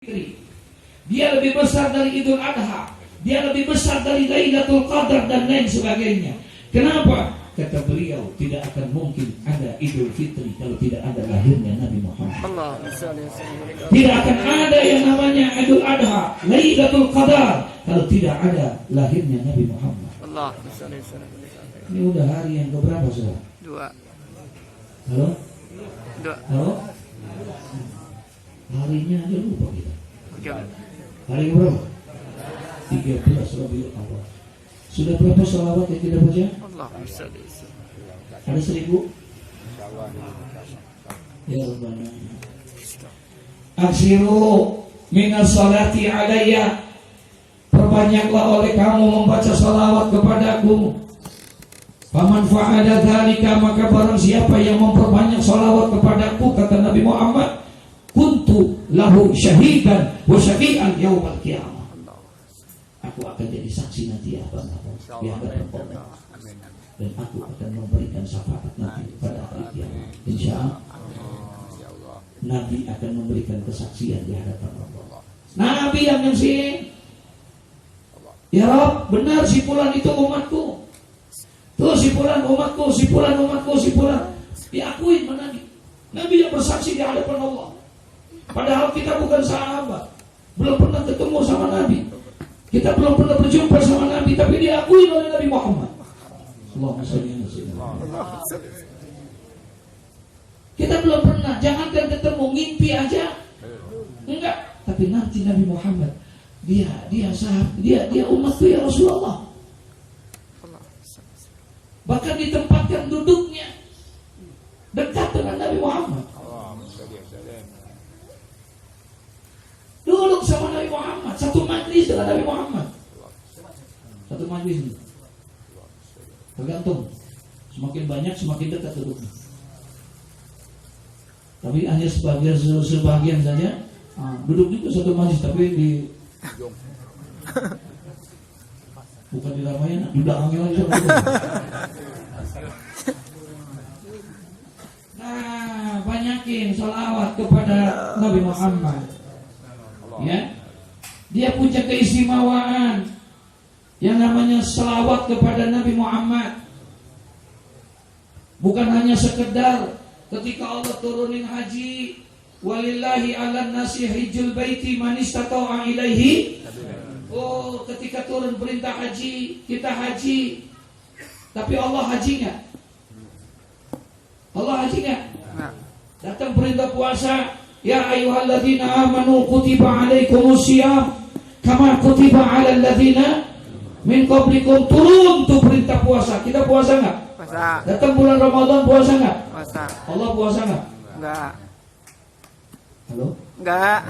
Dia lebih besar dari Idul Adha, dia lebih besar dari Lailatul Qadar dan lain sebagainya. Kenapa? Kata beliau, tidak akan mungkin ada Idul Fitri kalau tidak ada lahirnya Nabi Muhammad. Tidak akan ada yang namanya Idul Adha, Lailatul Qadar kalau tidak ada lahirnya Nabi Muhammad. Ini udah hari yang keberapa sudah? 2. Halo? 2. Halo? Harinya aja lupa kita. Jangan. Hari berapa? 13 Rabiul Awal. Sudah berapa sholawat yang kita baca? Ada 1000? Ya Rabbana. Aksiru minas salati alayya. Perbanyaklah oleh kamu membaca sholawat kepadaku. Faman fa'ala dzalika, maka barang siapa yang memperbanyak sholawat kepadaku, kata Nabi Muhammad, kuntu lahu syahidan wa syafi'an yaumal qiyamah. Aku akan jadi saksi nanti di hadapan Allah, dan aku akan memberikan syafaat nanti pada hari kiamat. Insya Allah Nabi akan memberikan kesaksian di hadapan Allah. Nabi yang nyaksiin, ya Rabb, benar si fulan itu umatku. Tuh si fulan umatku, si fulan umatku, si fulan. Diakuin sama Nabi. Nabi yang bersaksi di hadapan Allah. Padahal kita bukan sahabat, belum pernah ketemu sama Nabi, kita belum pernah berjumpa sama Nabi, tapi diakui oleh Nabi Muhammad. Allahumma shalli ala sayyidina. Kita belum pernah, jangankan ketemu, ngimpi aja enggak. Tapi nanti Nabi Muhammad, dia sahabat, dia umatku ya Rasulullah. Bahkan ditempatkan duduknya dekat dengan Nabi Muhammad. Duduk sama Nabi Muhammad, satu majlis dengan Nabi Muhammad. Satu majlis ini. Tergantung, semakin banyak semakin dekat duduknya. Tapi hanya sebagian saja. Duduk juga satu majlis, tapi di bukan di Ramayana, di belakangnya lagi. Nah, banyakin sholawat kepada Nabi Muhammad. Ya, dia punya keistimewaan yang namanya selawat kepada Nabi Muhammad. Bukan hanya sekedar ketika Allah turunin haji, walillahi 'alan nasi hijjul baiti man istata'a ilaihi. Oh, ketika turun perintah haji, kita haji. Tapi Allah haji enggak? Allah haji enggak? Datang perintah puasa, ya ayyuhalladzina amanu kutiba alaikumusiyam kama kutiba alal ladzina min qablikum. Turun tuh perintah puasa. Kita puasa enggak? Puasa. Datang bulan Ramadan puasa enggak? Puasa. Allah puasa enggak? Enggak. Halo? Enggak.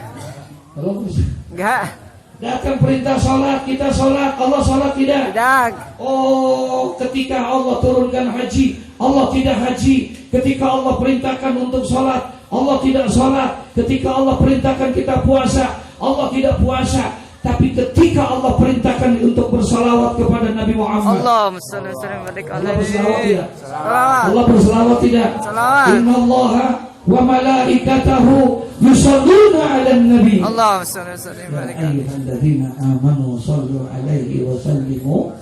Halo? Enggak. Datang perintah sholat, kita sholat. Allah sholat tidak? Tidak. Oh, ketika Allah turunkan haji, Allah tidak haji. Ketika Allah perintahkan untuk sholat, Allah tidak sholat. Ketika Allah perintahkan kita puasa, Allah tidak puasa. Tapi ketika Allah perintahkan untuk bersalawat kepada Nabi Muhammad, Allahumma shalli wa sallim wa barik Allah bersalawat tidak? Salawat. Allah bersalawat tidak? Salawat. Innallaha wa malaikatahu yusholluna 'alan nabi. Allahumma shalli wa sallim wa Ya barik ayyuhalladzina amanu shallu 'alaihi wa sallimu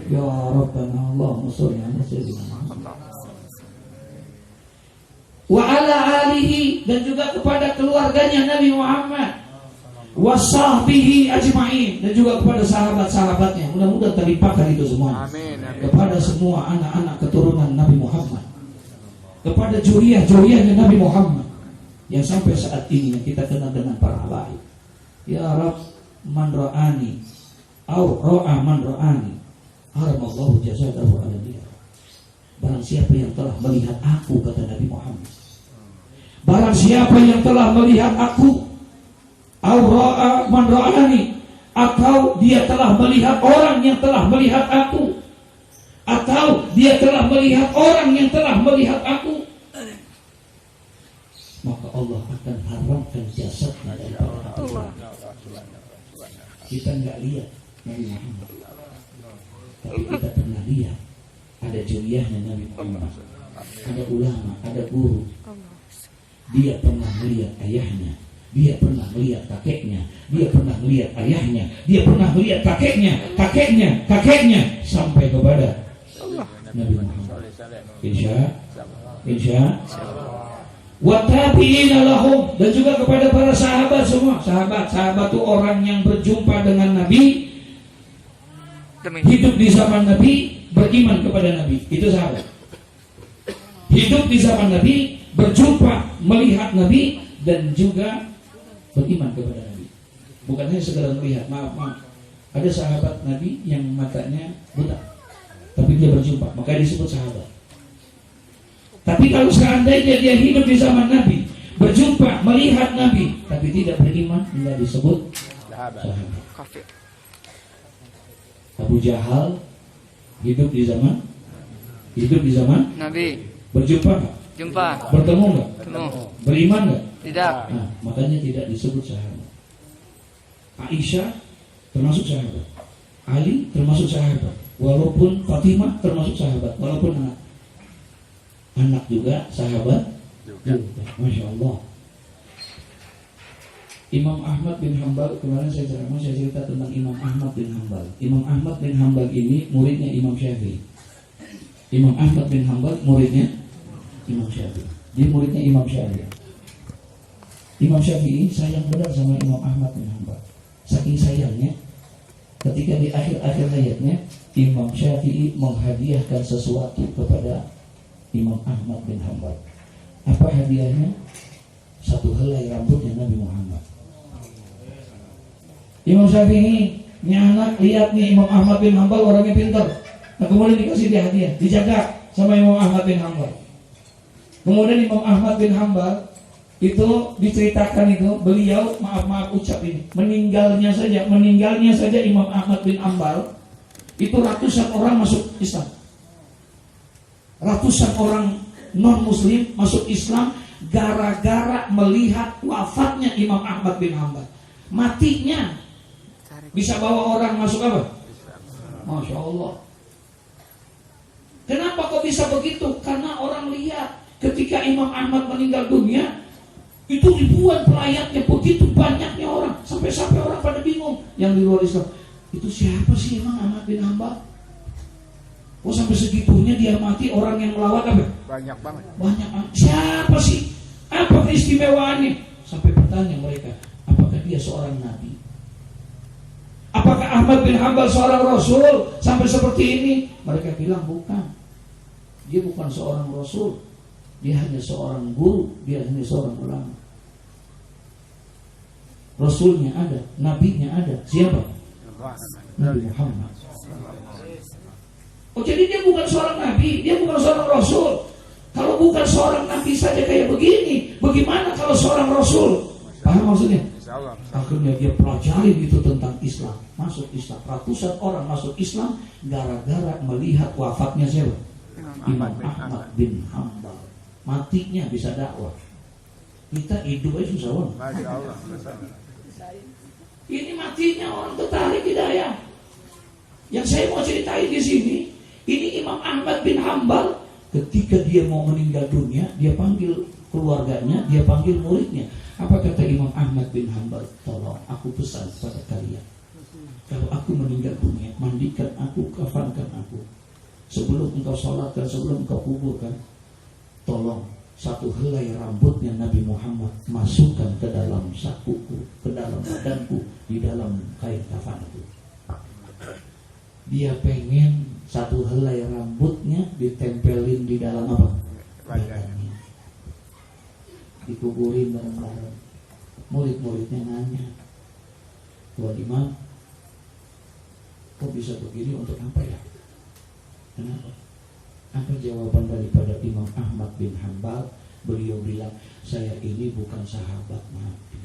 ya rabbana Allahumma shalli 'ala sayyidina Muhammad wa 'ala alihi, dan juga kepada keluarganya Nabi Muhammad, wa sahbihi ajma'in, dan juga kepada sahabat-sahabatnya. Mudah-mudahan terlimpahkan itu semua. Amin. Kepada semua anak-anak keturunan Nabi Muhammad, kepada juriyah-juriyahnya Nabi Muhammad yang sampai saat ini yang kita kenal dengan para habaib. Ya Rabb, man ra'ani au ra'a man ra'ani haramallahu jazaahu ala dia. Barang siapa yang telah melihat aku, kata Nabi Muhammad, barang siapa yang telah melihat aku, au ra'a man ra'ani, atau dia telah melihat orang yang telah melihat aku, atau dia telah melihat orang yang telah melihat aku, maka Allah akan haramkan jasadnya daripada hati kita. Kita enggak lihat Nabi Muhammad, tapi kita pernah lihat ada juriyahnya Nabi Muhammad, ada ulama, ada guru. Dia pernah melihat ayahnya, Dia pernah melihat kakeknya, dia pernah melihat ayahnya, dia pernah melihat kakeknya sampai kepada Nabi Muhammad. Insya wa tabi'ina lahum, dan juga kepada para sahabat semua. Sahabat itu orang yang berjumpa dengan Nabi, hidup di zaman Nabi, beriman kepada Nabi. Itu sahabat. Hidup di zaman Nabi, berjumpa, melihat Nabi, dan juga beriman kepada Nabi. Bukan hanya sekedar melihat. Maaf. Ada sahabat Nabi yang matanya buta, tapi dia berjumpa, maka disebut sahabat. Tapi kalau seandainya dia hidup di zaman Nabi, berjumpa, melihat Nabi, tapi tidak beriman, tidak disebut sahabat. Kafir. Abu Jahal hidup di zaman Nabi. Berjumpa nggak? Jumpa. Bertemu nggak? Ketemu. Beriman nggak? Tidak. Nah, makanya tidak disebut sahabat. Aisyah termasuk sahabat, Ali termasuk sahabat, walaupun Fatimah termasuk sahabat, walaupun anak juga sahabat juga. Masya Allah. Imam Ahmad bin Hanbal, kemarin saya cerita tentang Imam Ahmad bin Hanbal. Imam Ahmad bin Hanbal ini muridnya Imam Syafi'i. Imam Ahmad bin Hanbal muridnya Imam Syafi'i. Dia muridnya Imam Syafi'i. Imam Syafi'i sayang benar sama Imam Ahmad bin Hanbal. Saking sayangnya, ketika di akhir-akhir hayatnya, Imam Syafi'i menghadiahkan sesuatu kepada Imam Ahmad bin Hanbal. Apa hadiahnya? Satu helai rambutnya Nabi Muhammad. Imam Syafi'i, ini anak lihat nih Imam Ahmad bin Hanbal orangnya pintar. Nah, kemudian dikasih dia hadiah, dijaga sama Imam Ahmad bin Hanbal. Kemudian Imam Ahmad bin Hanbal itu diceritakan itu beliau maaf ucap ini meninggalnya saja Imam Ahmad bin Hanbal itu ratusan orang masuk Islam, ratusan orang non Muslim masuk Islam gara-gara melihat wafatnya Imam Ahmad bin Hanbal. Matinya bisa bawa orang masuk apa? Masya Allah. Kenapa kok bisa begitu? Karena orang lihat ketika Imam Ahmad meninggal dunia, itu ribuan pelayatnya, begitu banyaknya orang, sampai orang pada bingung yang di luar Islam. Itu siapa sih emang Ahmad bin Hanbal? Oh, sampai segitunya dia mati, orang yang melawat apa? Banyak banget. Banyak. Siapa sih? Apa keistimewaannya? Sampai bertanya mereka, apakah dia seorang nabi? Apakah Ahmad bin Hanbal seorang rasul sampai seperti ini? Mereka bilang bukan. Dia bukan seorang rasul. Dia hanya seorang guru, dia hanya seorang ulama. Rasulnya ada, nabinya ada. Siapa? Nabi Muhammad. Oh, jadi dia bukan seorang nabi, dia bukan seorang rasul. Kalau bukan seorang nabi saja kayak begini, bagaimana kalau seorang rasul? Paham maksudnya? Akhirnya dia pelajari itu tentang Islam, masuk Islam. Ratusan orang masuk Islam gara-gara melihat wafatnya siapa? Imam Ahmad bin Hanbal. Matinya bisa dakwah. Kita hidup aja susah banget. Ini matinya orang tertarik hidayah. Yang saya mau ceritain di sini, ini Imam Ahmad bin Hanbal ketika dia mau meninggal dunia, dia panggil keluarganya, dia panggil muridnya. Apa kata Imam Ahmad bin Hanbal? Tolong aku pesan pada kalian, kalau aku meninggal dunia, mandikan aku, kafankan aku. Sebelum engkau sholatkan, sebelum engkau kuburkan, tolong satu helai rambutnya Nabi Muhammad masukkan ke dalam sakuku, ke dalam badanku, di dalam kain kafan itu. Dia pengen satu helai rambutnya ditempelin di dalam apa? Badannya. Dikuburin bareng-bareng. Murid-muridnya nanya, Tuan Imam, kok bisa begini, untuk apa ya? Kenapa? Apa jawaban daripada Imam Ahmad bin Hanbal? Beliau bilang, saya ini bukan sahabat Nabi.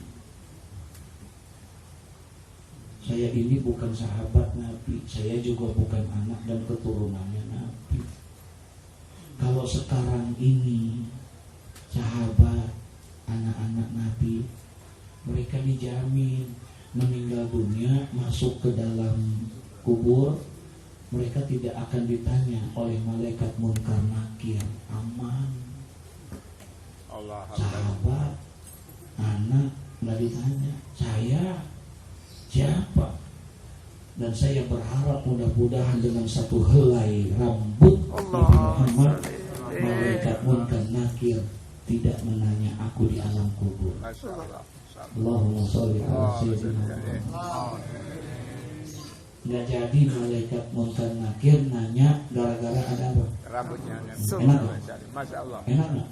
Saya ini bukan sahabat Nabi. Saya juga bukan anak dan keturunannya Nabi. Kalau sekarang ini sahabat, anak-anak Nabi, mereka dijamin meninggal dunia, masuk ke dalam kubur, mereka tidak akan ditanya oleh malaikat munkar nakir, aman. Sahabat, anak, nggak ditanya saya siapa, dan saya berharap mudah-mudahan dengan satu helai rambut Nabi Muhammad, malaikat munkar nakir tidak menanya aku di alam kubur. Allahumma sholli ala sayyidina Muhammad. Nggak jadi malaikat munkar nakir nanya gara-gara ada apa? Rambutnya. Enak nggak? Masya Allah. Enak nggak?